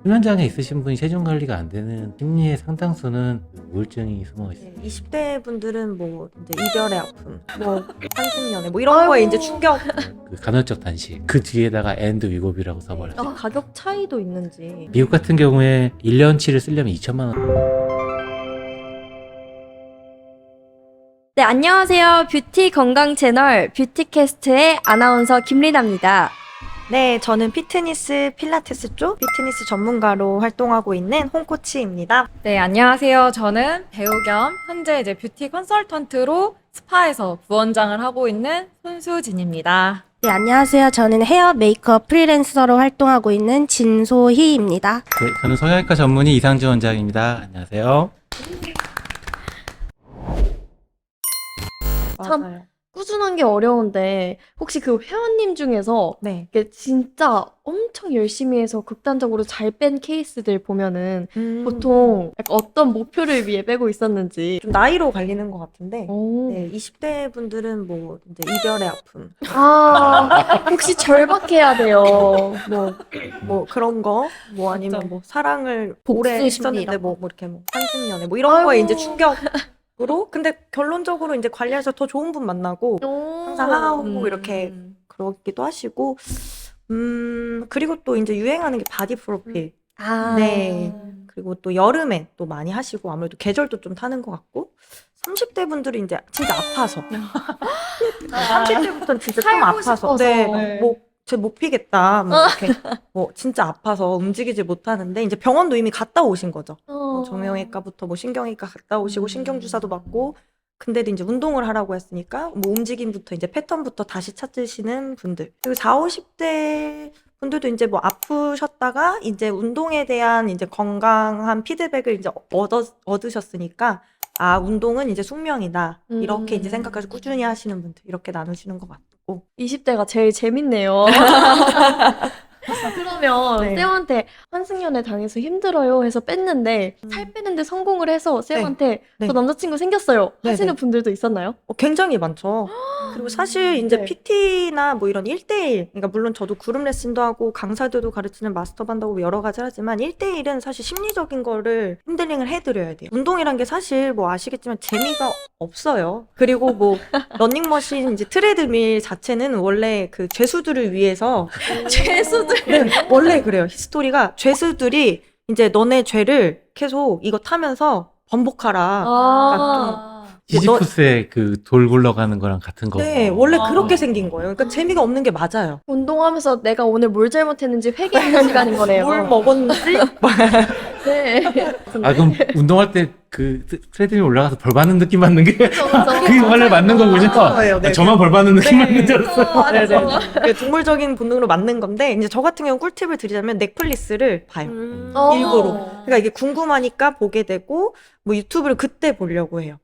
수면장애 있으신 분이 체중 관리가 안 되는 심리의 상당수는 우울증이 숨어 있어요. 20대 분들은 뭐 이제 이별의 아픔, 뭐 환승연애, 뭐 이런 거에 이제 충격. 그 간헐적 단식, 그 뒤에다가 엔드 위고비라고 써버렸어요. 가격 차이도 있는지. 미국 같은 경우에 1년치를 쓰려면 2천만 원. 네, 안녕하세요. 뷰티 건강 채널 뷰티캐스트의 아나운서 김리나입니다. 네, 저는 피트니스, 필라테스 쪽 피트니스 전문가로 활동하고 있는 홍코치입니다. 네, 안녕하세요. 저는 배우 겸 현재 이제 뷰티 컨설턴트로 스파에서 부원장을 하고 있는 손수진입니다. 네, 안녕하세요. 저는 헤어 메이크업 프리랜서로 활동하고 있는 진소희입니다. 네, 저는 성형외과 전문의 이상준 원장입니다. 안녕하세요. 참. 맞아요. 꾸준한 게 어려운데 혹시 그 회원님 중에서 네. 이게 진짜 엄청 열심히 해서 극단적으로 잘 뺀 케이스들 보면은 보통 약간 어떤 목표를 위해 빼고 있었는지. 좀 나이로 갈리는 것 같은데. 오. 네, 20대 분들은 뭐 이제 이별의 아픔, 혹시 절박해야 돼요. 뭐 그런 거, 뭐 아니면 뭐 사랑을 오래 복수 했었는데 심리라고. 뭐 이렇게 뭐 환승연애, 뭐 이런 거에 이제 충격으로. 근데 결론적으로 이제 관리해서 더 좋은 분 만나고 항상 하고 이렇게 그러기도 하시고, 그리고 또 이제 유행하는 게 바디 프로필. 네. 그리고 또 여름에 또 많이 하시고 아무래도 계절도 좀 타는 것 같고, 30대 분들이 이제 진짜 아파서. 30대부터는 진짜 좀 살고 아파서. 싶어서. 네. 뭐, 쟤 못 피겠다. 뭐 이렇게. 뭐 진짜 아파서 움직이지 못하는데 이제 병원도 이미 갔다 오신 거죠. 뭐 정형외과부터 뭐 신경외과 갔다 오시고 신경주사도 맞고, 근데도 이제 운동을 하라고 했으니까 뭐 움직임부터 이제 패턴부터 다시 찾으시는 분들. 그리고 40, 50대 분들도 이제 뭐 아프셨다가 이제 운동에 대한 이제 건강한 피드백을 이제 얻으셨으니까, 아, 운동은 이제 숙명이다. 이렇게 이제 생각하시고 꾸준히 하시는 분들, 이렇게 나누시는 것 같고. 20대가 제일 재밌네요. 그러면 네. 쌤한테 환승연애 당해서 힘들어요 해서 뺐는데 살 빼는데 성공을 해서 쌤한테 네. 저 남자친구 생겼어요 네, 하시는 네. 분들도 있었나요? 굉장히 많죠. 그리고 사실 이제 네. PT나 뭐 이런 1대1, 그러니까 물론 저도 그룹 레슨도 하고 강사들도 가르치는 마스터반도 하고 여러 가지 하지만 1대1은 사실 심리적인 거를 핸들링을 해드려야 돼요. 운동이란 게 사실 뭐 아시겠지만 재미가 없어요. 그리고 뭐 러닝머신 이제 트레드밀 자체는 원래 그 죄수들을 위해서 죄수들. 네, 원래 그래요. 히스토리가 죄수들이 이제 너네 죄를 계속 이거 타면서 번복하라. 시지프스의 그 돌 굴러가는 거랑 같은 거고. 네, 원래 그렇게 생긴 거예요. 그러니까 재미가 없는 게 맞아요. 운동하면서 내가 오늘 뭘 잘못했는지 회개하는 시간인 거네요. 뭘 먹었는지? 네. 아, 그럼 운동할 때 그 트레드밀 올라가서 벌 받는 느낌 받는 게 그게 그게 원래 맞는 거군요. 거예요. 네. 아, 저만 벌 받는 느낌 받는 줄 알았어요. 네네. 동물적인 본능으로 맞는 건데, 이제 저 같은 경우는 꿀팁을 드리자면 넷플릭스를 봐요. 일부러. 그러니까 이게 궁금하니까 보게 되고, 뭐 유튜브를 그때 보려고 해요.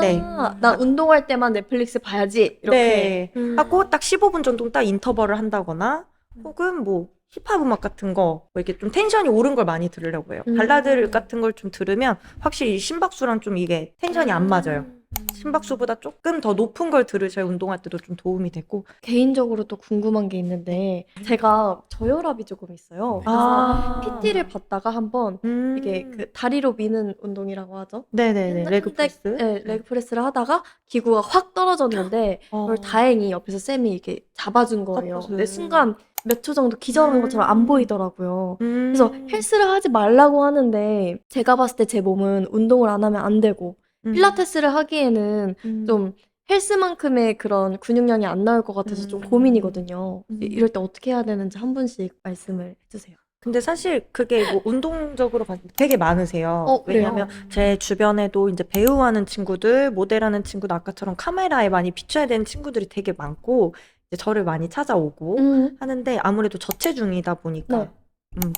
네. 나 운동할 때만 넷플릭스 봐야지 이렇게. 네. 하고 딱 15분 정도 딱 인터벌을 한다거나, 혹은 뭐 힙합 음악 같은 거, 뭐 이렇게 좀 텐션이 오른 걸 많이 들으려고 해요. 발라드 같은 걸 좀 들으면 확실히 심박수랑 좀 이게 텐션이 안 맞아요. 심박수보다 조금 더 높은 걸 들으셔야 운동할 때도 좀 도움이 되고. 개인적으로 또 궁금한 게 있는데 제가 저혈압이 조금 있어요. 그래서 PT를 받다가 한번 이게 그 다리로 미는 운동이라고 하죠. 네네네. 레그 한때, 프레스. 네, 레그 프레스를 하다가 기구가 확 떨어졌는데 그걸 다행히 옆에서 쌤이 이렇게 잡아준 거예요. support. 근데 순간 몇 초 정도 기절한 것처럼 안 보이더라고요. 그래서 그래서 헬스를 하지 말라고 하는데 제가 봤을 때 제 몸은 운동을 안 하면 안 되고 필라테스를 하기에는 좀 헬스만큼의 그런 근육량이 안 나올 것 같아서 좀 고민이거든요. 이럴 때 어떻게 해야 되는지 한 분씩 말씀을 해주세요. 근데 사실 그게 뭐 운동적으로 봤을 때 되게 많으세요. 그래요? 왜냐면 제 주변에도 이제 배우하는 친구들, 모델하는 친구들, 아까처럼 카메라에 많이 비춰야 되는 친구들이 되게 많고, 이제 저를 많이 찾아오고 하는데, 아무래도 저체중이다 보니까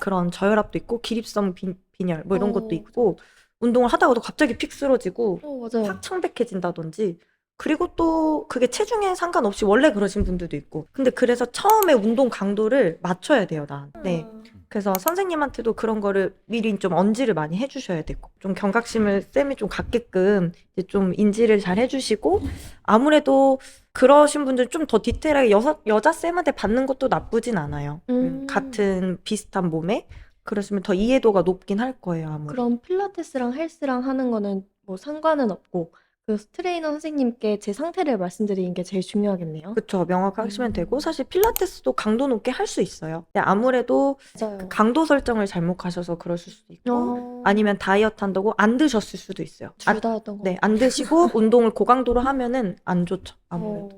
그런 저혈압도 있고 기립성 빈혈 뭐 이런 것도 있고, 운동을 하다가도 갑자기 픽 쓰러지고 맞아요. 확 창백해진다든지. 그리고 또 그게 체중에 상관없이 원래 그러신 분들도 있고. 근데 그래서 처음에 운동 강도를 맞춰야 돼요, 나한테. 그래서 선생님한테도 그런 거를 미리 좀 언지를 많이 해주셔야 되고, 좀 경각심을 쌤이 좀 갖게끔 이제 좀 인지를 잘 해주시고, 아무래도 그러신 분들 좀 더 디테일하게 여자 쌤한테 받는 것도 나쁘진 않아요. 같은 비슷한 몸에. 그러시면 더 이해도가 높긴 할 거예요, 아무래도. 그럼 필라테스랑 헬스랑 하는 거는 뭐 상관은 없고 그 트레이너 선생님께 제 상태를 말씀드리는 게 제일 중요하겠네요. 그쵸, 명확하게 하시면 되고 사실 필라테스도 강도 높게 할 수 있어요. 근데 아무래도 맞아요. 그 강도 설정을 잘못 가셔서 그러실 수도 있고 아니면 아니면 다이어트 한다고 안 드셨을 수도 있어요. 둘 다 했던 거. 네, 안 드시고 운동을 고강도로 하면은 안 좋죠, 아무래도.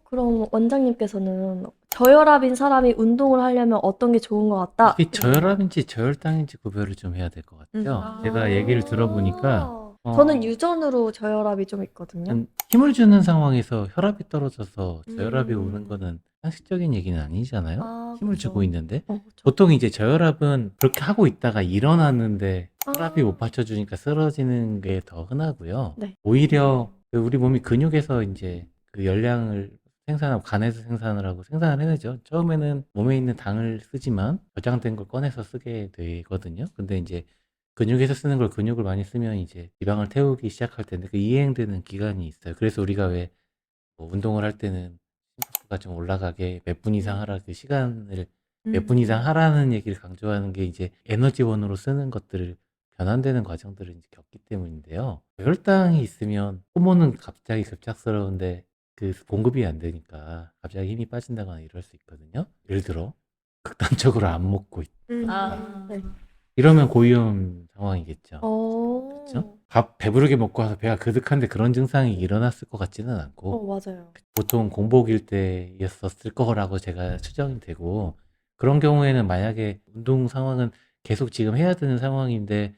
그럼 원장님께서는 저혈압인 사람이 운동을 하려면 어떤 게 좋은 것 같다? 이게 저혈압인지 저혈당인지 구별을 좀 해야 될 것 같죠. 제가 얘기를 들어보니까 저는 유전으로 저혈압이 좀 있거든요. 힘을 주는 상황에서 혈압이 떨어져서 저혈압이 음. 오는 거는 상식적인 얘기는 아니잖아요. 힘을 그죠. 주고 있는데 그죠. 보통 이제 저혈압은 그렇게 하고 있다가 일어났는데 혈압이 아. 못 받쳐주니까 쓰러지는 게 더 흔하고요. 네. 오히려 그 우리 몸이 근육에서 이제 그 열량을 생산하고 간에서 생산을 하고 생산을 해내죠. 처음에는 몸에 있는 당을 쓰지만 저장된 걸 꺼내서 쓰게 되거든요. 근데 이제 근육에서 쓰는 걸 근육을 많이 쓰면 이제 지방을 태우기 시작할 텐데 그 이행되는 기간이 있어요. 그래서 우리가 왜 뭐 운동을 할 때는 심박수가 좀 올라가게 몇 분 이상 하라 그 시간을 몇 분 이상 하라는 얘기를 강조하는 게 이제 에너지원으로 쓰는 것들을 변환되는 과정들을 이제 겪기 때문인데요. 혈당이 있으면 호모는 갑자기 급작스러운데 그 공급이 안 되니까 갑자기 힘이 빠진다거나 이럴 수 있거든요. 예를 들어 극단적으로 안 먹고 있. 네. 이러면 고위험 상황이겠죠. 어. 그렇죠? 밥 배부르게 먹고 와서 배가 그득한데 그런 증상이 일어났을 것 같지는 않고 맞아요. 보통 공복일 때였었을 거라고 제가 추정이 되고 그런 경우에는 만약에 운동 상황은 계속 지금 해야 되는 상황인데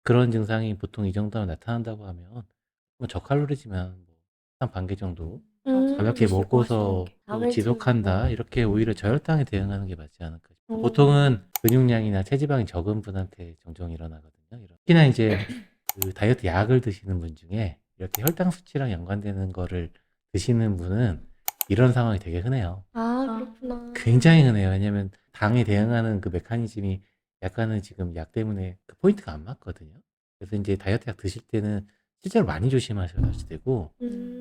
그런 증상이 보통 이 정도면 나타난다고 하면 뭐 저칼로리지만 한 반 개 정도 가볍게 먹고서 또 지속한다 이렇게 오히려 저혈당에 대응하는 게 맞지 않을까 싶어요. 보통은 근육량이나 체지방이 적은 분한테 종종 일어나거든요. 특히나 이제 그 다이어트 약을 드시는 분 중에 이렇게 혈당 수치랑 연관되는 거를 드시는 분은 이런 상황이 되게 흔해요. 그렇구나. 굉장히 흔해요. 왜냐면 당에 대응하는 그 메커니즘이 약간은 지금 약 때문에 그 포인트가 안 맞거든요. 그래서 이제 다이어트 약 드실 때는 실제로 많이 조심하셔야 되고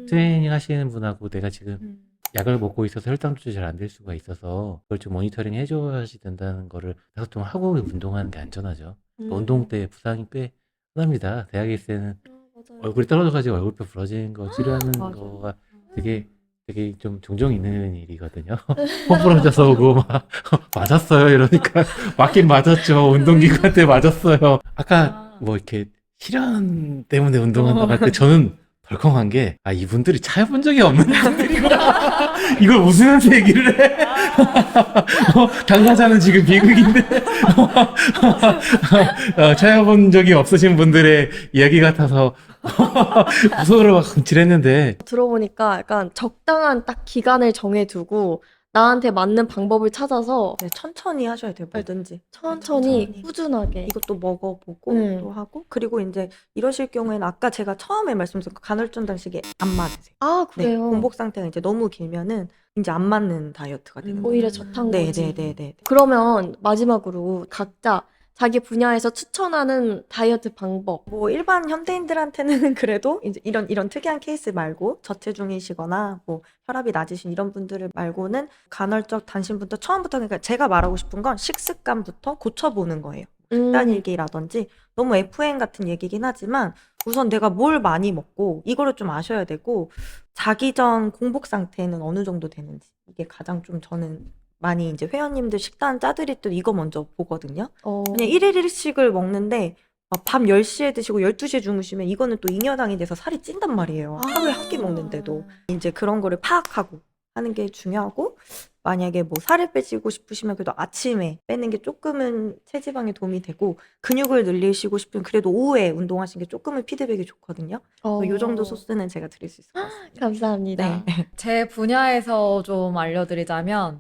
트레이닝 하시는 분하고 내가 지금 약을 먹고 있어서 혈당 조절이 잘 안 될 수가 있어서 그걸 좀 모니터링 해줘야 된다는 거를 좀 하고 운동하는 게 안전하죠. 운동 때 부상이 꽤 흔합니다. 대학에 있을 때는 맞아요. 얼굴이 떨어져가지고 얼굴뼈 부러지는 거 치료하는 맞아. 거가 되게 좀 종종 있는 일이거든요. 코 부러져서 오고 막 맞았어요 이러니까 맞긴 맞았죠. 운동기구 때 맞았어요. 아까 뭐 이렇게 실현 때문에 운동한다고 할 때 저는 덜컹한 게 이분들이 차여본 적이 없는 분들이구나. 이걸 웃으면서 얘기를 해. 당사자는 지금 비극인데 차여본 적이 없으신 분들의 이야기 같아서 무서워로 막 움찔했는데 들어보니까 약간 적당한 딱 기간을 정해두고 나한테 맞는 방법을 찾아서 네, 천천히 하셔야 돼요, 뭐든지. 천천히 천천히. 꾸준하게. 이것도 먹어보고 또 하고 그리고 이제 이러실 경우에는 아까 제가 처음에 말씀드린 그 간헐적 단식이 안 맞으세요. 네, 그래요. 공복 상태가 이제 너무 길면은 이제 안 맞는 다이어트가 되는 거예요. 오히려 저탄 네, 거지. 네, 네, 네. 그러면 마지막으로 각자 자기 분야에서 추천하는 다이어트 방법. 뭐 일반 현대인들한테는 그래도 이제 이런 특이한 케이스 말고 저체중이시거나 뭐 혈압이 낮으신 이런 분들을 말고는 간헐적 단식부터 처음부터 그러니까 제가 말하고 싶은 건 식습관부터 고쳐보는 거예요. 식단 일기라든지 너무 FM 같은 얘기긴 하지만 우선 내가 뭘 많이 먹고 이거를 좀 아셔야 되고 자기 전 공복 상태는 어느 정도 되는지 이게 가장 좀 저는 많이 이제 회원님들 식단 짜드릴 때 이거 먼저 보거든요. 그냥 1일 1식을 먹는데 밤 10시에 드시고 12시에 주무시면 이거는 또 잉여당이 돼서 살이 찐단 말이에요. 하루에 한 끼 먹는데도. 이제 그런 거를 파악하고 하는 게 중요하고 만약에 뭐 살을 빼시고 싶으시면 그래도 아침에 빼는 게 조금은 체지방에 도움이 되고 근육을 늘리시고 싶으면 그래도 오후에 운동하시는 게 조금은 피드백이 좋거든요. 요 정도 소스는 제가 드릴 수 있을 것 같습니다. 감사합니다. 네. 제 분야에서 좀 알려드리자면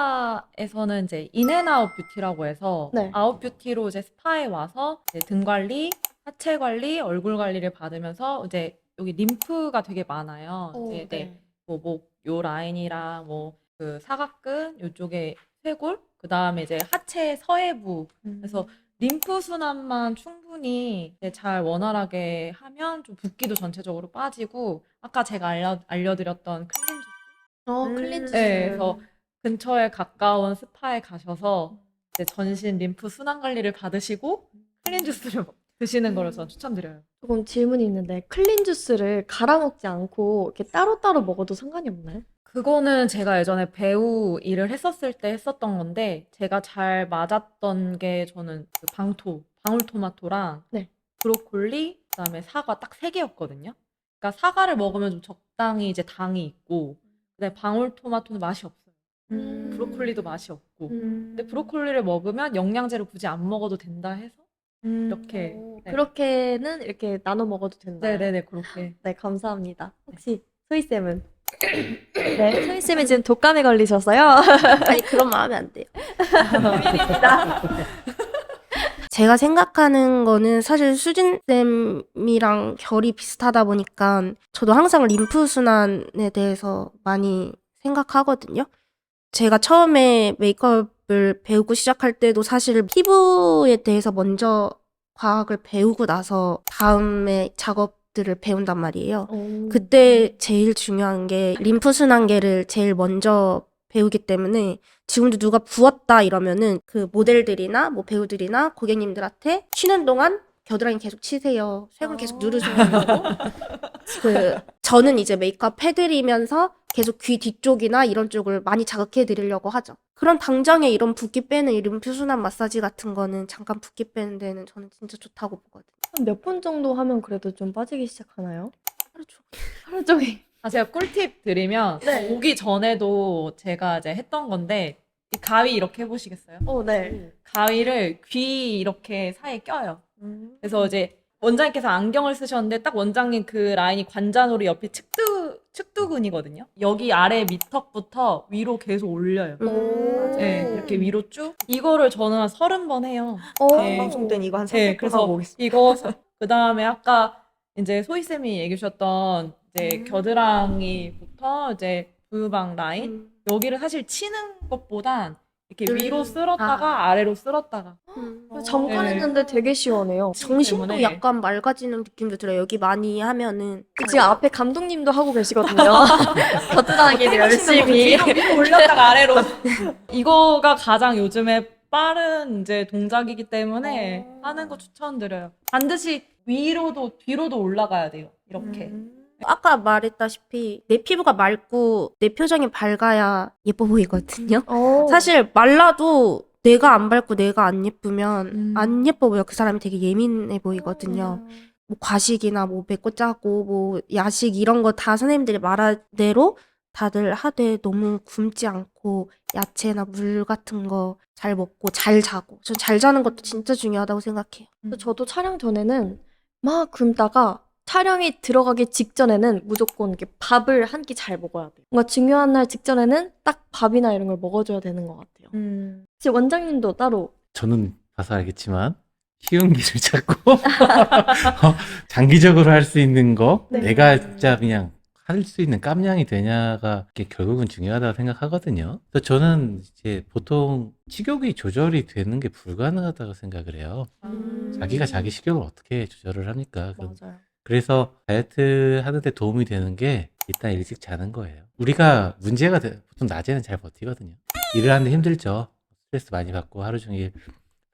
스파에서는 이제 인앤아웃 뷰티라고 해서 네. 아웃 뷰티로 이제 스파에 와서 이제 등 관리, 하체 관리, 얼굴 관리를 받으면서 이제 여기 림프가 되게 많아요. 이제 네. 뭐 목 요 라인이랑 뭐 그 사각근 요쪽에 쇄골 그다음에 이제 하체 서해부 그래서 림프 순환만 충분히 이제 잘 원활하게 하면 좀 붓기도 전체적으로 빠지고 아까 제가 알려드렸던 클린즈 클린즈. 네, 그래서 근처에 가까운 스파에 가셔서 이제 전신 림프 순환 관리를 받으시고 클린 주스를 드시는 거를 저는 추천드려요. 조금 질문이 있는데 클린 주스를 갈아 먹지 않고 이렇게 따로따로 먹어도 상관이 없나요? 그거는 제가 예전에 배우 일을 했었을 때 했었던 건데 제가 잘 맞았던 게 저는 그 방울토마토랑 네. 브로콜리, 그다음에 사과 딱 3개였거든요. 그러니까 사과를 먹으면 좀 적당히 이제 당이 있고, 근데 방울토마토는 맛이 없어요. 브로콜리도 맛이 없고. 근데 브로콜리를 먹으면 영양제를 굳이 안 먹어도 된다 해서 이렇게. 네. 그렇게는 이렇게 나눠 먹어도 된다. 네네네, 그렇게. 네, 감사합니다. 혹시 소희쌤은? 네, 소희쌤이 지금 독감에 걸리셔서요. 아니 그런 마음이 안 돼요. 제가 생각하는 거는 사실 수진쌤이랑 결이 비슷하다 보니까 저도 항상 림프순환에 대해서 많이 생각하거든요. 제가 처음에 메이크업을 배우고 시작할 때도 사실 피부에 대해서 먼저 과학을 배우고 나서 다음에 작업들을 배운단 말이에요. 그때 제일 중요한 게 림프순환계를 제일 먼저 배우기 때문에 지금도 누가 부었다 이러면은 그 모델들이나 뭐 배우들이나 고객님들한테 쉬는 동안 겨드랑이 계속 치세요. 쇄골 계속 누르시면 되고 저는 이제 메이크업 해드리면서 계속 귀 뒤쪽이나 이런 쪽을 많이 자극해 드리려고 하죠. 그런 당장에 이런 붓기 빼는 이 림프순환 마사지 같은 거는 잠깐 붓기 빼는 데는 저는 진짜 좋다고 보거든요. 몇 분 정도 하면 그래도 좀 빠지기 시작하나요? 하루 종일. 하루 종일. 제가 꿀팁 드리면 네. 오기 전에도 제가 이제 했던 건데 이 가위 이렇게 해보시겠어요? 네. 가위를 귀 이렇게 사이에 껴요. 그래서 이제 원장님께서 안경을 쓰셨는데 딱 원장님 그 라인이 관자놀이 옆에 측두근이거든요. 여기 아래 밑턱부터 위로 계속 올려요. 네, 이렇게 위로 쭉. 이거를 저는 한 30번 해요. 네. 방송 때는 이거 한 네, 30분 그래서 하고 오겠습니다. 이거 그 다음에 아까 이제 소희쌤이 얘기해 주셨던 이제 겨드랑이부터 이제 부유방 라인 여기를 사실 치는 것보단 이렇게 위로 쓸었다가 아래로 쓸었다가 잠깐 네. 했는데 되게 시원해요. 정신도 때문에. 약간 맑아지는 느낌도 들어요. 여기 많이 하면은 지금 앞에 감독님도 하고 계시거든요. 겨드랑이를 열심히. 위로 올렸다가 아래로 이거가 가장 요즘에 빠른 이제 동작이기 때문에 하는 거 추천드려요. 반드시 위로도 뒤로도 올라가야 돼요. 이렇게. 아까 말했다시피 내 피부가 맑고 내 표정이 밝아야 예뻐 보이거든요. 사실 말라도 내가 안 밝고 내가 안 예쁘면 안 예뻐 보여. 그 사람이 되게 예민해 보이거든요. 뭐 과식이나 뭐 맵고 짜고 뭐 야식 이런 거 다 선생님들이 말한 대로 다들 하되 너무 굶지 않고 야채나 물 같은 거 잘 먹고 잘 자고. 전 잘 자는 것도 진짜 중요하다고 생각해요. 저도 촬영 전에는 막 굶다가 촬영이 들어가기 직전에는 무조건 이렇게 밥을 한 끼 잘 먹어야 돼요. 뭔가 중요한 날 직전에는 딱 밥이나 이런 걸 먹어줘야 되는 것 같아요. 혹시 원장님도 따로 저는 봐서 알겠지만 쉬운 길을 찾고 장기적으로 할 수 있는 거 네. 내가 진짜 그냥 할 수 있는 깜냥이 되냐가 이게 결국은 중요하다고 생각하거든요. 그래서 저는 이제 보통 식욕이 조절이 되는 게 불가능하다고 생각을 해요. 자기가 자기 식욕을 어떻게 조절을 합니까? 맞아요. 그래서 다이어트 하는데 도움이 되는 게 일단 일찍 자는 거예요. 우리가 문제가 보통 낮에는 잘 버티거든요. 일을 하는데 힘들죠. 스트레스 많이 받고 하루 종일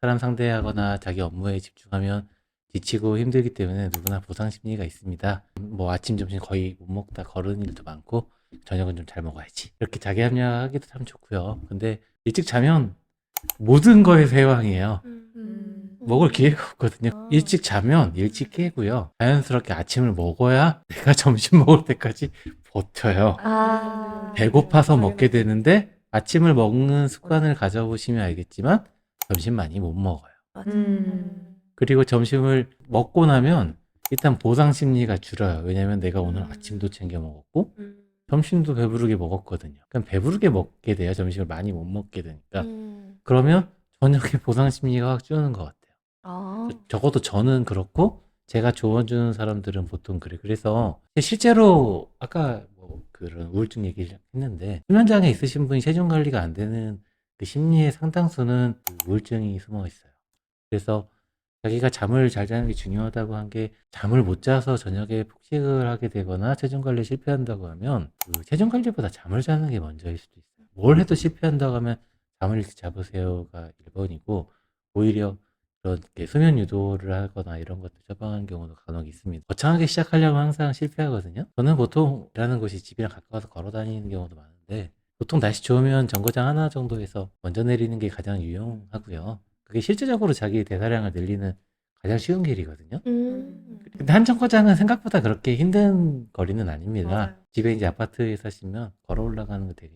사람 상대하거나 자기 업무에 집중하면 지치고 힘들기 때문에 누구나 보상 심리가 있습니다. 뭐 아침, 점심 거의 못 먹다 거르는 일도 많고 저녁은 좀 잘 먹어야지. 이렇게 자기 합리화하기도 참 좋고요. 근데 일찍 자면 모든 거에서 해왕이에요. 먹을 기회가 없거든요. 일찍 자면 일찍 깨고요. 자연스럽게 아침을 먹어야 내가 점심 먹을 때까지 버텨요. 배고파서 먹게 되는데 아침을 먹는 습관을 가져보시면 알겠지만 점심 많이 못 먹어요. 그리고 점심을 먹고 나면 일단 보상 심리가 줄어요. 왜냐면 내가 오늘 아침도 챙겨 먹었고 점심도 배부르게 먹었거든요. 그럼 배부르게 먹게 돼요. 점심을 많이 못 먹게 되니까. 그러면 저녁에 보상 심리가 확 주는 것 같아요. 적어도 저는 그렇고 제가 조언주는 사람들은 보통 그래. 그래서 실제로 아까 뭐 그런 우울증 얘기를 했는데 수면장애 있으신 분이 체중 관리가 안 되는 그 심리의 상당수는 그 우울증이 숨어 있어요. 그래서 자기가 잠을 잘 자는 게 중요하다고 한 게 잠을 못 자서 저녁에 폭식을 하게 되거나 체중 관리에 실패한다고 하면 그 체중 관리보다 잠을 자는 게 먼저일 수도 있어요. 뭘 해도 실패한다고 하면 잠을 일찍 잡으세요가 1번이고 오히려 그렇게 수면 유도를 하거나 이런 것들 처방하는 경우도 간혹 있습니다. 거창하게 시작하려면 항상 실패하거든요. 저는 보통 일하는 곳이 집이랑 가까워서 걸어 다니는 경우도 많은데 보통 날씨 좋으면 정거장 하나 정도에서 먼저 내리는 게 가장 유용하고요. 그게 실질적으로 자기 대사량을 늘리는 가장 쉬운 길이거든요. 근데 한 정거장은 생각보다 그렇게 힘든 거리는 아닙니다. 맞아요. 집에 이제 아파트에 사시면 걸어 올라가는 거 되게.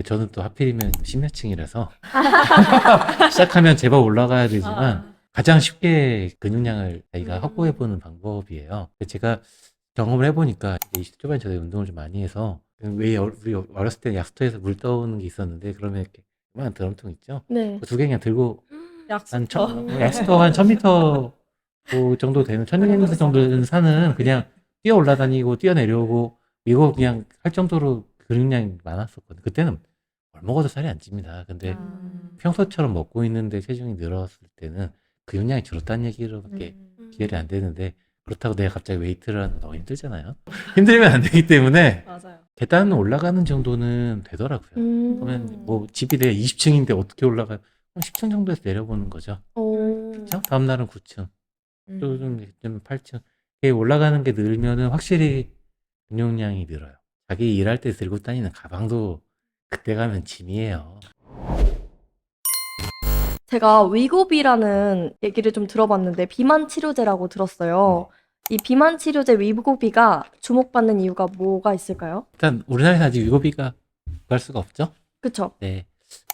저는 또 하필이면 십몇 층이라서 시작하면 제법 올라가야 되지만 가장 쉽게 근육량을 자기가 확보해보는 방법이에요. 제가 경험을 해보니까 이제 20대 초반에 저도 운동을 좀 많이 해서 왜 우리 어렸을 때 약수터에서 물 떠오는 게 있었는데 그러면 이렇게 요만한 드럼통 있죠? 네. 그 두 개 그냥 들고 한 약수터. 약수터 한 1000m 그 정도 되는 1200m 정도 되는 산은 그냥 뛰어 올라다니고 뛰어 내려오고 이거 그냥 할 정도로 근육량이 많았었거든요. 그때는 뭘 먹어도 살이 안 찝니다. 근데 평소처럼 먹고 있는데 체중이 늘었을 때는 근육량이 줄었다는 얘기로밖에 기혈이 안 되는데 그렇다고 내가 갑자기 웨이트를 하는 거 너무 힘들잖아요. 힘들면 안 되기 때문에 맞아요. 계단 올라가는 정도는 되더라고요. 그러면 뭐 집이 내가 20층인데 어떻게 올라가요? 10층 정도에서 내려보는 거죠. 그렇죠? 다음 날은 9층, 또 좀 8층. 올라가는 게 늘면은 확실히 근육량이 늘어요. 자기 일할 때 들고 다니는 가방도 그때 가면 짐이에요. 제가 위고비라는 얘기를 좀 들어봤는데 비만 치료제라고 들었어요. 이 비만 치료제 위고비가 주목받는 이유가 뭐가 있을까요? 일단 우리나라에서 아직 위고비가 구할 수가 없죠. 그쵸? 네.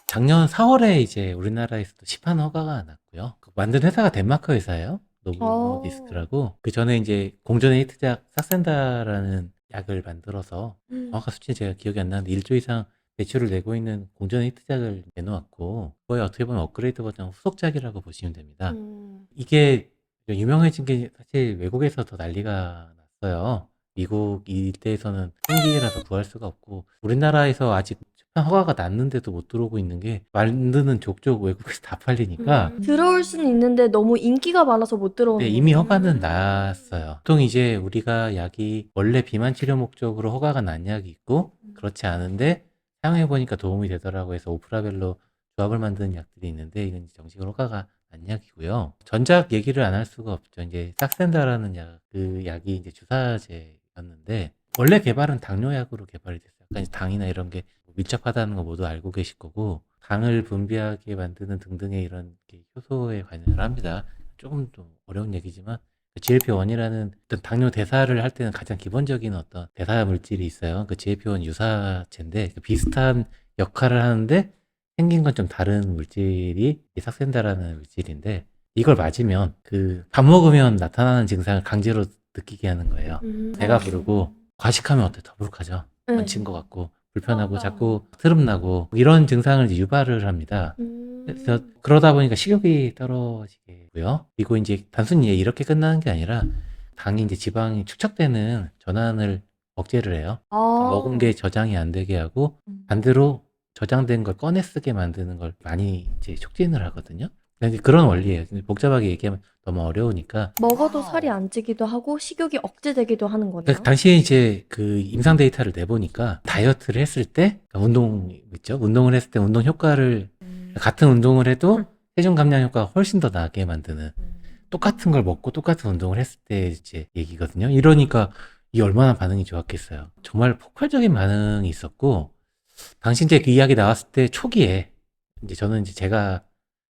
작년 4월에 이제 우리나라에서도 시판 허가가 났고요. 그 만든 회사가 덴마크 회사예요. 노보디스크라고. 그 전에 이제 공존의 히트작 삭센다라는 약을 만들어서 정확한 수치는 제가 기억이 안 나는데 1조 이상 매출을 내고 있는 공존의 히트작을 내놓았고 그거에 어떻게 보면 업그레이드 버전 후속작이라고 보시면 됩니다. 이게 유명해진 게 사실 외국에서 더 난리가 났어요. 미국 일대에서는 생기라서 구할 수가 없고 우리나라에서 아직 출판 허가가 났는데도 못 들어오고 있는 게 만드는 족족 외국에서 다 팔리니까 들어올 수는 있는데 너무 인기가 많아서 못 들어오는 네, 이미 거예요. 허가는 났어요. 보통 이제 우리가 약이 원래 비만 치료 목적으로 허가가 난 약이 있고 그렇지 않은데 사용해보니까 도움이 되더라고 해서 오프라벨로 조합을 만드는 약들이 있는데 이건 이제 정식으로 허가가 난 약이고요. 전작 얘기를 안 할 수가 없죠. 이제 삭센다라는 약, 그 약이 이제 주사제였는데 원래 개발은 당뇨약으로 개발이 됐어요. 그러니까 당이나 이런 게 밀접하다는 거 모두 알고 계실 거고 당을 분비하게 만드는 등등의 이런 효소에 관여를 합니다. 조금 좀 어려운 얘기지만 GLP-1이라는 어떤 당뇨 대사를 할 때는 가장 기본적인 어떤 대사 물질이 있어요. 그 GLP-1 유사제인데 비슷한 역할을 하는데 생긴 건 좀 다른 물질이 이 삭센다라는 물질인데 이걸 맞으면 그 밥 먹으면 나타나는 증상을 강제로 느끼게 하는 거예요. 배가 부르고 과식하면 어때? 더부룩하죠. 네. 얹힌 것 같고 불편하고 자꾸 트름나고 이런 증상을 이제 유발을 합니다. 그래서 그러다 보니까 식욕이 떨어지게 되고요. 그리고 이제 단순히 이렇게 끝나는 게 아니라 당이 이제 지방이 축적되는 전환을 억제를 해요. 먹은 게 저장이 안 되게 하고 반대로 저장된 걸 꺼내 쓰게 만드는 걸 많이 이제 촉진을 하거든요. 근데 그런 원리예요. 근데 복잡하게 얘기하면 너무 어려우니까. 먹어도 살이 안 찌기도 하고 식욕이 억제되기도 하는 거네요. 그러니까 당시에 이제 그 임상 데이터를 내보니까 다이어트를 했을 때 그러니까 운동 있죠. 운동을 했을 때 운동 효과를 같은 운동을 해도 체중 감량 효과가 훨씬 더 나게 만드는 똑같은 걸 먹고 똑같은 운동을 했을 때 이제 얘기거든요. 이러니까 이 얼마나 반응이 좋았겠어요. 정말 폭발적인 반응이 있었고 당시 이제 그 이야기 나왔을 때 초기에 이제 저는 이제 제가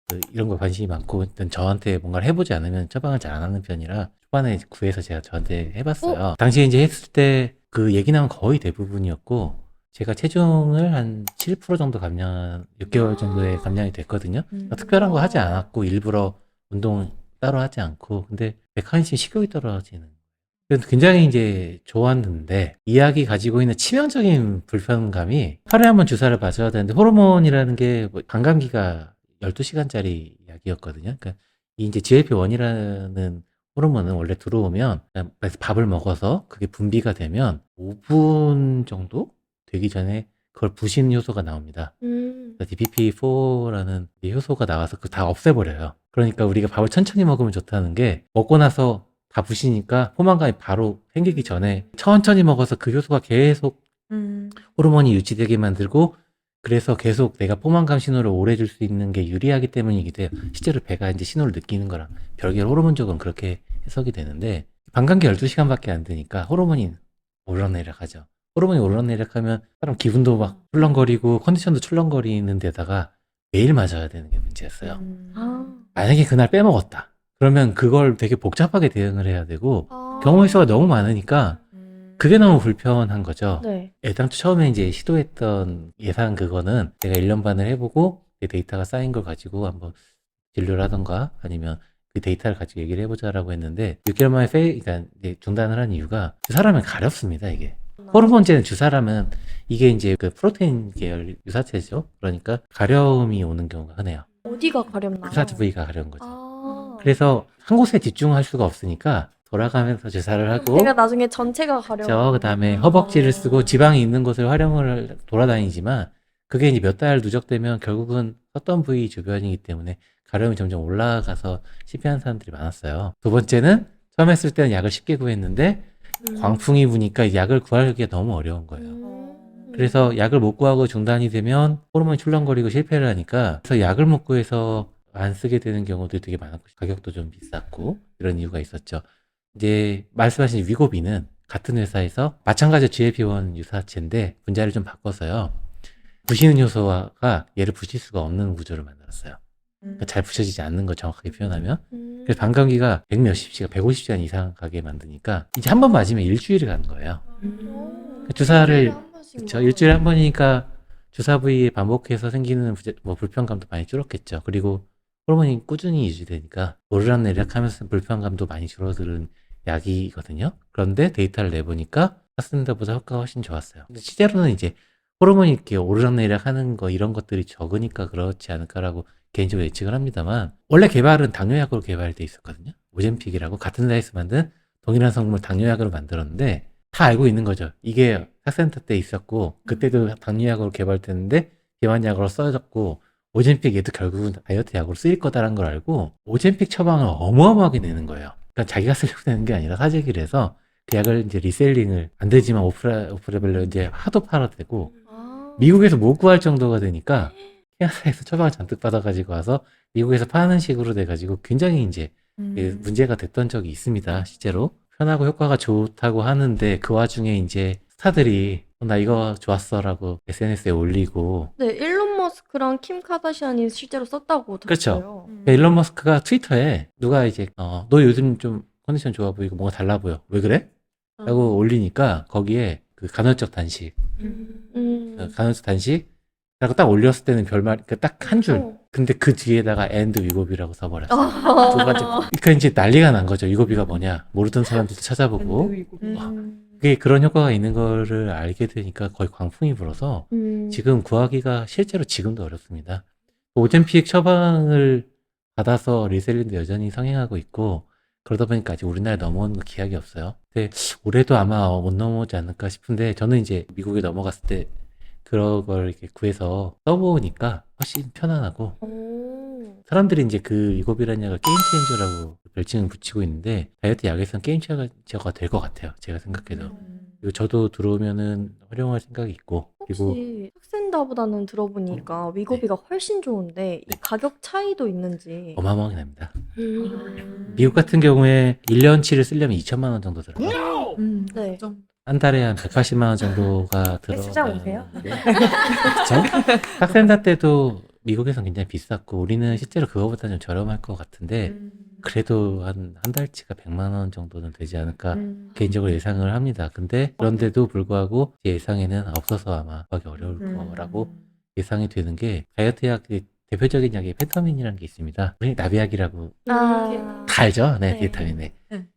그 이런 거 관심이 많고 일단 저한테 뭔가를 해보지 않으면 처방을 잘 안 하는 편이라 초반에 구해서 제가 저한테 해봤어요. 당시에 이제 했을 때 그 얘기 나온 거의 대부분이었고 제가 체중을 한 7% 정도 감량, 6개월 정도에 감량이 됐거든요. 특별한 거 하지 않았고 일부러 운동 따로 하지 않고 근데 메커니즘 식욕이 떨어지는 굉장히 이제 좋았는데 이 약이 가지고 있는 치명적인 불편감이 하루에 한 번 주사를 맞아야 되는데 호르몬이라는 게 뭐 반감기가 12시간짜리 약이었거든요. 그러니까 이 이제 GLP-1이라는 호르몬은 원래 들어오면 그냥 밥을 먹어서 그게 분비가 되면 5분 정도 되기 전에 그걸 부시는 효소가 나옵니다. DPP4라는 효소가 나와서 그거 다 없애버려요. 그러니까 우리가 밥을 천천히 먹으면 좋다는 게 먹고 나서 다 부시니까 포만감이 바로 생기기 전에 천천히 먹어서 그 효소가 계속 호르몬이 유지되게 만들고 그래서 계속 내가 포만감 신호를 오래 줄 수 있는 게 유리하기 때문이기도 해요. 실제로 배가 이제 신호를 느끼는 거랑 별개로 호르몬적으로 그렇게 해석이 되는데, 방광기 12시간밖에 안 되니까 호르몬이 오르락내리락 하죠. 호르몬이 오르락내리락 하면 사람 기분도 막 출렁거리고 컨디션도 출렁거리는 데다가 매일 맞아야 되는 게 문제였어요. 아. 만약에 그날 빼먹었다. 그러면 그걸 되게 복잡하게 대응을 해야 되고, 아. 경우의 수가 너무 많으니까 그게 너무 불편한 거죠. 네. 애당초 처음에 이제 시도했던 예상 그거는 내가 1년 반을 해보고 내 데이터가 쌓인 걸 가지고 한번 진료를 하던가 아니면 그 데이터를 가지고 얘기를 해보자라고 했는데 6개월 만에 그러니까 이제 중단을 한 이유가 두 사람은 가렵습니다, 이게. 호르몬제는 주 사람은 이게 이제 그 프로테인 계열 유사체죠. 그러니까 가려움이 오는 경우가 흔해요. 어디가 가렵나요? 유사체 부위가 가려운 거죠. 아. 그래서 한 곳에 집중할 수가 없으니까 돌아가면서 주사를 하고 내가 나중에 전체가 가려. 그 다음에 허벅지를 쓰고 지방이 있는 곳을 활용을 돌아다니지만 그게 이제 몇 달 누적되면 결국은 썼던 부위 주변이기 때문에 가려움이 점점 올라가서 실패하는 사람들이 많았어요. 두 번째는 처음 했을 때는 약을 쉽게 구했는데 광풍이 부니까 약을 구하기가 너무 어려운 거예요. 그래서 약을 못 구하고 중단이 되면 호르몬이 출렁거리고 실패를 하니까 그래서 약을 못 구해서 안 쓰게 되는 경우도 되게 많았고 가격도 좀 비쌌고 이런 이유가 있었죠. 이제 말씀하신 위고비는 같은 회사에서 마찬가지 GLP-1 유사체인데 분자를 좀 바꿔서요. 부시는 효소가 얘를 부실 수가 없는 구조를 만들었어요. 그러니까 잘 부셔지지 않는 거 정확하게 표현하면. 그래서 방광기가 100몇십 시간, 150시간 이상 가게 만드니까 이제 한 번 맞으면 일주일이 가는 거예요. 주사를 그렇죠. 일주일에 한 번이니까 주사 부위에 반복해서 생기는 뭐 불편감도 많이 줄었겠죠. 그리고 호르몬이 꾸준히 유지되니까 오르락내리락 하면서 불편감도 많이 줄어드는 약이거든요. 그런데 데이터를 내보니까 파스텐다보다 효과가 훨씬 좋았어요. 근데 실제로는 이제 호르몬이 이렇게 오르락내리락 하는 거 이런 것들이 적으니까 그렇지 않을까라고 개인적으로 예측을 합니다만 원래 개발은 당뇨약으로 개발돼 있었거든요. 오젬픽이라고 같은 회사에서 만든 동일한 성분을 당뇨약으로 만들었는데 다 알고 있는 거죠. 이게 학센터 때 있었고 그때도 당뇨약으로 개발됐는데 기관약으로 써졌고 오젬픽 얘도 결국은 다이어트 약으로 쓰일 거다라는 걸 알고 오젬픽 처방을 어마어마하게 내는 거예요. 그러니까 자기가 쓰려고 내는 게 아니라 사재기를 해서 그 약을 이제 리셀링을 안 되지만 오프레벨로 이제 하도 팔아도 되고 미국에서 못 구할 정도가 되니까 캐나다에서 처방을 잔뜩 받아가지고 와서 미국에서 파는 식으로 돼가지고 굉장히 이제 문제가 됐던 적이 있습니다. 실제로 편하고 효과가 좋다고 하는데 그 와중에 이제 스타들이 나 이거 좋았어라고 SNS에 올리고 네, 일론 머스크랑 킴 카다시안이 실제로 썼다고 그렇죠. 들었어요. 일론 머스크가 트위터에 누가 이제 너 요즘 좀 컨디션 좋아 보이고 뭔가 달라 보여 왜 그래? 라고 올리니까 거기에 그 간헐적 단식 간헐적 단식 라고 딱 올렸을 때는 별말 딱 한 줄. 근데 그 뒤에다가 and 위고비라고 써버렸어요. 두 번째. 그러니까 이제 난리가 난 거죠. 위고비가 뭐냐 모르던 사람들도 찾아보고 그게 그런 효과가 있는 거를 알게 되니까 거의 광풍이 불어서 지금 구하기가 실제로 지금도 어렵습니다. 오젬픽 처방을 받아서 리셀린도 여전히 성행하고 있고 그러다 보니까 아직 우리나라에 넘어오는 거 기약이 없어요. 근데 올해도 아마 못 넘어오지 않을까 싶은데 저는 이제 미국에 넘어갔을 때 그런 걸 이렇게 구해서 써보니까 훨씬 편안하고 사람들이 이제 그 위고비라는 약을 게임 체인저라고 별칭을 붙이고 있는데 다이어트 약에서는 게임 체인저가 될 것 같아요. 제가 생각해도. 그리고 저도 들어오면은 활용할 생각이 있고 그리고 혹시 삭센다보다는 들어보니까 위고비가 훨씬 좋은데 이 가격 차이도 있는지. 어마어마하게 납니다. 미국 같은 경우에 1년치를 쓰려면 2천만 원 정도 들어가요. 네. 한 달에 한 180만 원 정도가 헬스장 들어가요. 오세요? 그렇죠? 삭센다 때도 미국에선 굉장히 비쌌고 우리는 실제로 그거보다 좀 저렴할 것 같은데 그래도 한 달치가 100만 원 정도는 되지 않을까 개인적으로 예상을 합니다. 근데 그런데도 불구하고 제 예상에는 없어서 아마 구하기 어려울 거라고 예상이 되는 게 다이어트 약 대표적인 약이 펜타민이라는 게 있습니다. 우리 나비약이라고 다 알죠? 네, 네. 비타민. 네.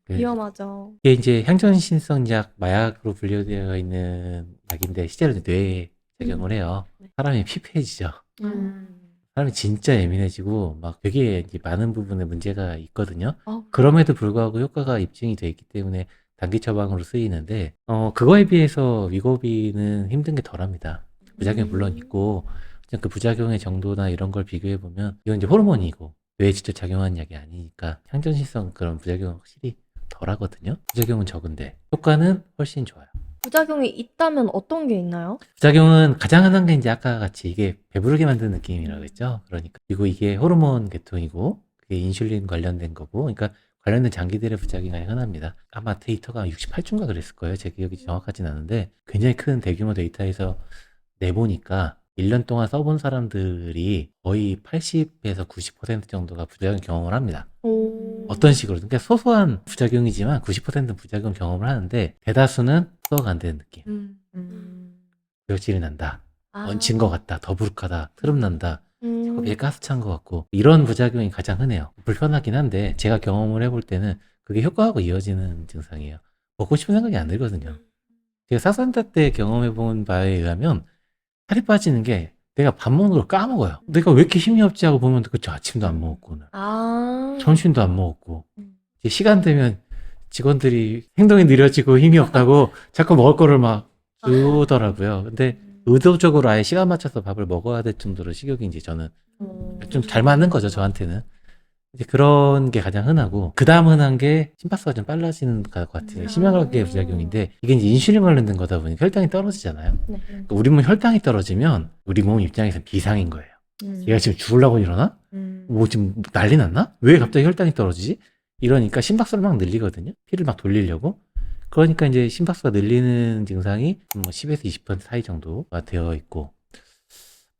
위험하죠. 이게 이제 향전신성약 마약으로 분류되어 있는 약인데 실제로 뇌에 작용을 해요. 사람이 피폐해지죠. 사람이 진짜 예민해지고 막 되게 이제 많은 부분에 문제가 있거든요. 그럼에도 불구하고 효과가 입증이 돼 있기 때문에 단기 처방으로 쓰이는데 그거에 비해서 위고비는 힘든 게 덜합니다. 부작용이 물론 있고 그 부작용의 정도나 이런 걸 비교해 보면 이건 이제 호르몬이고 뇌에 직접 작용하는 약이 아니니까 향전신성 그런 부작용은 확실히 덜하거든요. 부작용은 적은데 효과는 훨씬 좋아요. 부작용이 있다면 어떤 게 있나요? 부작용은 가장 흔한 게 이제 아까 같이 이게 배부르게 만드는 느낌이라고 했죠. 그러니까 그리고 이게 호르몬 계통이고 그게 인슐린 관련된 거고, 그러니까 관련된 장기들의 부작용이 가장 흔합니다. 아마 데이터가 68주인가 그랬을 거예요. 제 기억이 정확하진 않은데 굉장히 큰 대규모 데이터에서 내보니까 1년 동안 써본 사람들이 거의 80에서 90% 정도가 부작용 경험을 합니다. 오. 어떤 식으로? 그러니까 소소한 부작용이지만 90%는 부작용 경험을 하는데 대다수는 소화가 안 되는 느낌. 묘질이 난다. 아. 얹힌 것 같다. 더부룩하다. 트름 난다. 음. 배에 가스 찬 것 같고 이런 부작용이 가장 흔해요. 불편하긴 한데 제가 경험을 해볼 때는 그게 효과하고 이어지는 증상이에요. 먹고 싶은 생각이 안 들거든요. 제가 사산타 때 경험해본 바에 의하면 살이 빠지는 게 내가 밥 먹는 걸 까먹어요. 내가 왜 이렇게 힘이 없지 하고 보면 그쵸, 아침도 안 먹었고 오늘. 아. 점심도 안 먹었고 이제 시간 되면 직원들이 행동이 느려지고 힘이 없다고 자꾸 먹을 거를 막 주더라고요. 근데 의도적으로 아예 시간 맞춰서 밥을 먹어야 될 정도로 식욕이 이제 저는 좀 잘 맞는 거죠, 저한테는. 이제 그런 게 가장 흔하고, 그 다음 흔한 게 심박수가 좀 빨라지는 것 같아요. 심혈관계 부작용인데, 이게 이제 인슐린 관련된 거다 보니까 혈당이 떨어지잖아요. 네. 그러니까 우리 몸 혈당이 떨어지면 우리 몸 입장에서는 비상인 거예요. 얘가 지금 죽으려고 이러나? 뭐 지금 난리 났나? 왜 갑자기 혈당이 떨어지지? 이러니까 심박수를 막 늘리거든요. 피를 막 돌리려고. 그러니까 이제 심박수가 늘리는 증상이 뭐 10에서 20% 사이 정도가 되어 있고,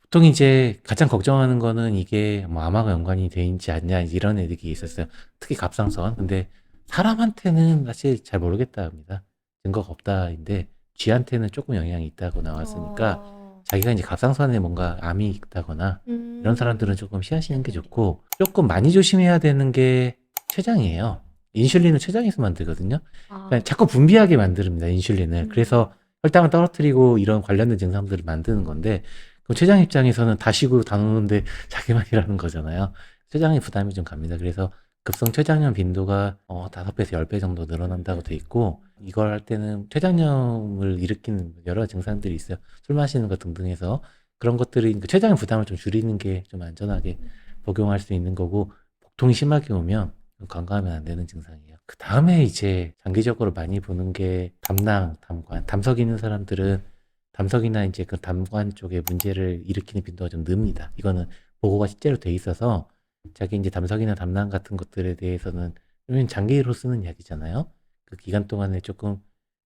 보통 이제 가장 걱정하는 거는 이게 뭐 암하고 연관이 돼 있지 않냐 이런 애들이 있었어요. 특히 갑상선. 근데 사람한테는 사실 잘 모르겠다 합니다. 증거가 없다인데 쥐한테는 조금 영향이 있다고 나왔으니까 자기가 이제 갑상선에 뭔가 암이 있다거나 이런 사람들은 조금 피하시는 게 좋고, 조금 많이 조심해야 되는 게 췌장이에요. 인슐린을 췌장에서 만들거든요. 그러니까 자꾸 분비하게 만듭니다, 인슐린을. 그래서 혈당을 떨어뜨리고 이런 관련된 증상들을 만드는 건데, 그럼 췌장 입장에서는 다 쉬고 다 노는데 자기만 일하는 거잖아요. 췌장에 부담이 좀 갑니다. 그래서 급성 췌장염 빈도가 5배에서 10배 정도 늘어난다고 돼 있고, 이걸 할 때는 췌장염을 일으키는 여러 증상들이 있어요. 술 마시는 것 등등 해서 그런 것들이 췌장의 부담을 좀 줄이는 게 좀 안전하게 복용할 수 있는 거고, 복통이 심하게 오면 간과하면 안 되는 증상이에요. 그 다음에 이제 장기적으로 많이 보는 게 담낭, 담관. 담석이 있는 사람들은 담석이나 이제 그 담관 쪽에 문제를 일으키는 빈도가 좀 늡니다. 이거는 보고가 실제로 돼 있어서 자기 이제 담석이나 담낭 같은 것들에 대해서는, 왜냐면 장기로 쓰는 약이잖아요. 그 기간 동안에 조금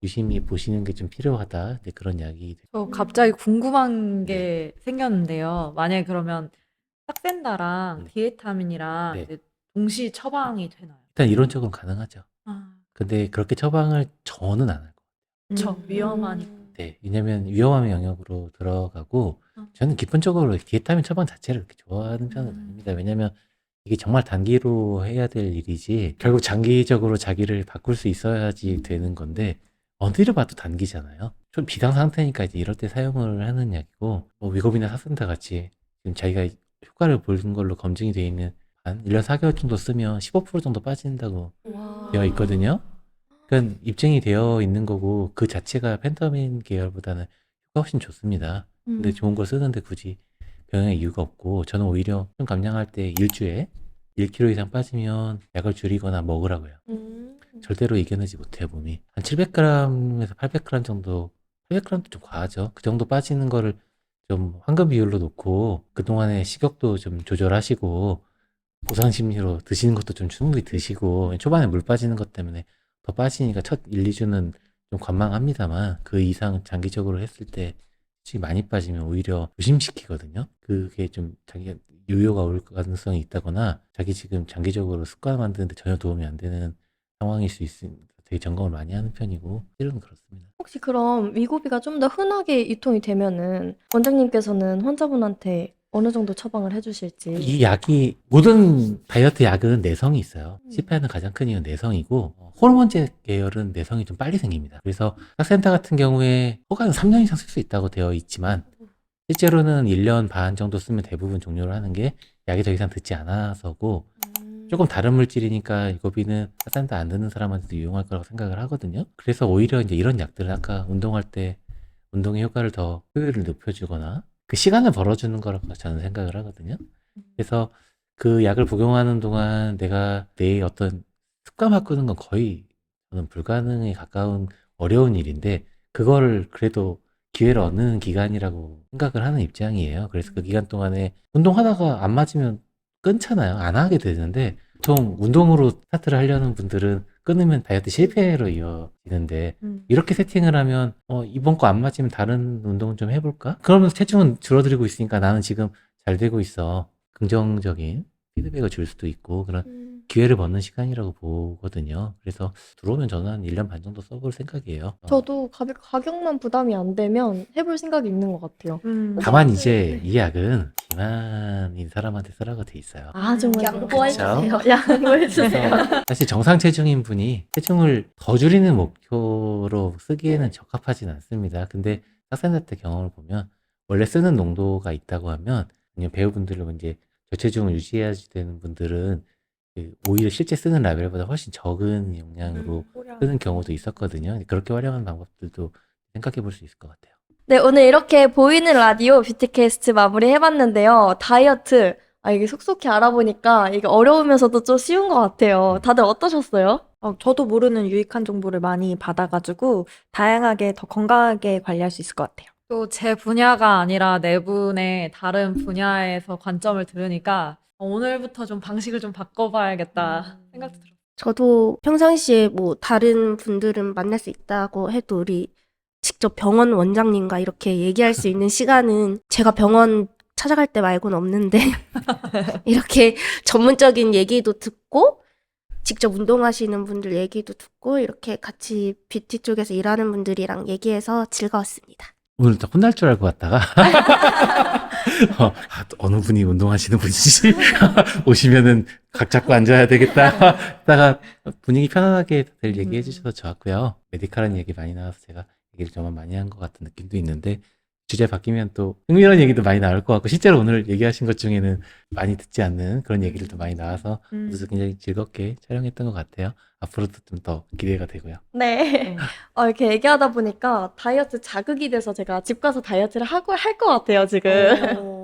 유심히 보시는 게 좀 필요하다. 이제 그런 이야기. 저 갑자기 궁금한 게 생겼는데요. 만약에 그러면 삭센다랑 네. 디에타민이랑 네. 이제 동시 처방이 되나요? 일단 이론적으로 가능하죠. 아, 근데 그렇게 처방을 저는 안 할 거예요. 그쵸. 위험하니까. 네, 왜냐면 위험함의 영역으로 들어가고, 저는 기본적으로 디에타민 처방 자체를 그렇게 좋아하는 편은 아닙니다. 왜냐면 이게 정말 단기로 해야 될 일이지 결국 장기적으로 자기를 바꿀 수 있어야지 되는 건데, 어디를 봐도 단기잖아요. 좀 비상 상태니까 이제 이럴 때 사용을 하는 약이고, 뭐 위고비나 사센타 같이 지금 자기가 효과를 보는 걸로 검증이 돼 있는 한 1년 4개월 정도 쓰면 15% 정도 빠진다고 되어 있거든요. 그러니까 입증이 되어 있는 거고, 그 자체가 펜타민 계열보다는 효과가 훨씬 좋습니다. 근데 좋은 걸 쓰는데 굳이 병행할 이유가 없고, 저는 오히려 좀 감량할 때 일주에 1kg 이상 빠지면 약을 줄이거나 먹으라고요. 절대로 이겨내지 못해요, 몸이. 한 700g에서 800g 정도, 800g도 좀 과하죠. 그 정도 빠지는 거를 좀 황금 비율로 놓고, 그동안에 식욕도 좀 조절하시고, 보상심리로 드시는 것도 좀 충분히 드시고, 초반에 물 빠지는 것 때문에 더 빠지니까 첫 1, 2주는 좀 관망합니다만, 그 이상 장기적으로 했을 때 솔직히 많이 빠지면 오히려 조심시키거든요. 그게 좀 자기가 요요가 올 가능성이 있다거나, 자기 지금 장기적으로 습관 만드는데 전혀 도움이 안 되는 상황일 수 있으니까 되게 점검을 많이 하는 편이고, 실은 그렇습니다. 혹시 그럼 위고비가 좀 더 흔하게 유통이 되면은 원장님께서는 환자분한테 어느 정도 처방을 해주실지. 이 약이, 모든 다이어트 약은 내성이 있어요. 실패하는 가장 큰 이유는 내성이고, 호르몬제 계열은 내성이 좀 빨리 생깁니다. 그래서 삭센타 같은 경우에 허가는 3년 이상 쓸 수 있다고 되어 있지만, 실제로는 1년 반 정도 쓰면 대부분 종료를 하는 게 약이 더 이상 듣지 않아서고, 조금 다른 물질이니까 이거비는 삭센타 안 듣는 사람한테도 유용할 거라고 생각을 하거든요. 그래서 오히려 이제 이런 약들은 아까 운동할 때 운동의 효과를 더 효율을 높여주거나 그 시간을 벌어주는 거라고 저는 생각을 하거든요. 그래서 그 약을 복용하는 동안 내가 내 어떤 습관 바꾸는 건 거의 저는 불가능에 가까운 어려운 일인데, 그거를 그래도 기회를 얻는 기간이라고 생각을 하는 입장이에요. 그래서 그 기간 동안에 운동하다가 안 맞으면 끊잖아요. 안 하게 되는데 보통 운동으로 스타트를 하려는 분들은 끊으면 다이어트 실패로 이어지는데 이렇게 세팅을 하면 이번 거 안 맞으면 다른 운동 좀 해볼까? 그러면서 체중은 줄어들고 있으니까 나는 지금 잘 되고 있어. 긍정적인 피드백을 줄 수도 있고 그런 기회를 얻는 시간이라고 보거든요. 그래서 들어오면 저는 한 1년 반 정도 써볼 생각이에요. 저도 가격만 부담이 안 되면 해볼 생각이 있는 것 같아요. 다만 이제 이 약은 비만인 사람한테 쓰라고 돼 있어요. 아, 정말 양보해주세요. 양보해주세요. 사실 정상 체중인 분이 체중을 더 줄이는 목표로 쓰기에는 적합하진 않습니다. 근데 학생들 때 경험을 보면 원래 쓰는 농도가 있다고 하면 아니면 배우분들은 이제 저체중을 유지해야 되는 분들은 오히려 실제 쓰는 라벨보다 훨씬 적은 용량으로 쓰는 경우도 있었거든요. 그렇게 활용하는 방법들도 생각해 볼 수 있을 것 같아요. 네, 오늘 이렇게 보이는 라디오 뷰티캐스트 마무리 해봤는데요. 다이어트, 이게 속속히 알아보니까 이게 어려우면서도 좀 쉬운 것 같아요. 다들 어떠셨어요? 저도 모르는 유익한 정보를 많이 받아가지고 다양하게 더 건강하게 관리할 수 있을 것 같아요. 또 제 분야가 아니라 네 분의 다른 분야에서 관점을 들으니까 오늘부터 좀 방식을 좀 바꿔봐야겠다 생각도 들어요. 저도 평상시에 뭐 다른 분들은 만날 수 있다고 해도 우리 직접 병원 원장님과 이렇게 얘기할 수 있는 시간은 제가 병원 찾아갈 때 말고는 없는데 이렇게 전문적인 얘기도 듣고 직접 운동하시는 분들 얘기도 듣고 이렇게 같이 뷰티 쪽에서 일하는 분들이랑 얘기해서 즐거웠습니다. 오늘 또 혼날 줄 알고 왔다가 어느 분이 운동하시는 분이지 오시면은 각 잡고 앉아야 되겠다 하다가 분위기 편안하게 다들 얘기해 주셔서 좋았고요. 메디컬한 얘기 많이 나와서 제가 얘기를 정말 많이 한 것 같은 느낌도 있는데 주제 바뀌면 또 흥미로운 얘기도 많이 나올 것 같고 실제로 오늘 얘기하신 것 중에는 많이 듣지 않는 그런 얘기들도 많이 나와서 저도 굉장히 즐겁게 촬영했던 것 같아요. 앞으로도 좀 더 기대가 되고요. 네. 이렇게 얘기하다 보니까 다이어트 자극이 돼서 제가 집 가서 다이어트를 할 것 같아요, 지금.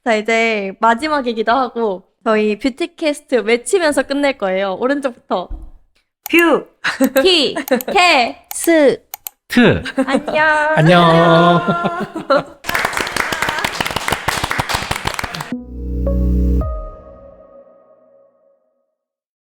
자, 이제 마지막이기도 하고 저희 뷰티캐스트 외치면서 끝낼 거예요. 오른쪽부터. 뷰! 티, 캐, 스 트! 안녕. 안녕!